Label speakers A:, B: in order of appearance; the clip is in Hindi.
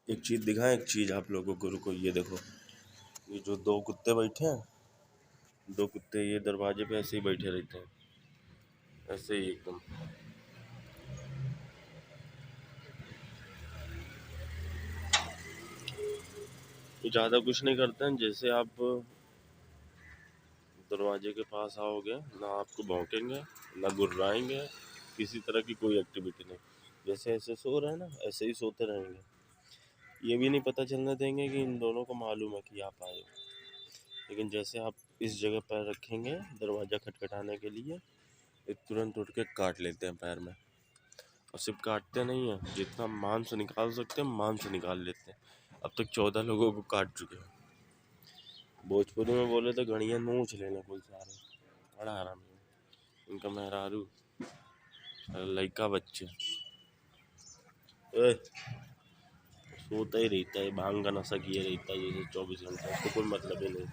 A: एक चीज़ दिखाएं, एक चीज़ आप लोगों को, रुको ये देखो, ये जो दो कुत्ते बैठे हैं, दो कुत्ते ये दरवाजे पे ऐसे ही बैठे रहते हैं, ऐसे ही एकदम। ये ज़्यादा कुछ नहीं करते हैं, जैसे आप दरवाजे के पास आओगे ना आपको भौंकेंगे ना गुर्राएंगे, किसी तरह की कोई एक्टिविटी नहीं, जैसे ऐसे सो रहे हैं ना ऐसे ही सोते रहेंगे। ये भी नहीं पता चलने देंगे कि इन दोनों को मालूम है कि आप आए हो। लेकिन जैसे आप इस जगह पैर रखेंगे दरवाज़ा खटखटाने के लिए, ये तुरंत उठ के काट लेते हैं पैर में। और सिर्फ काटते नहीं हैं, जितना मांस निकाल सकते हैं मांस निकाल लेते हैं। अब तक 14 लोगों को काट चुके हैं। भोजपुरी में बोले तो घड़ियाँ नोच लेना कोई सारे, बड़ा आराम है इनका मेहरारू लड़का बच्चे। सोता ही रहता है, भांग का नशा किए रहता है जैसे 24 घंटे, उसको कोई मतलब ही नहीं।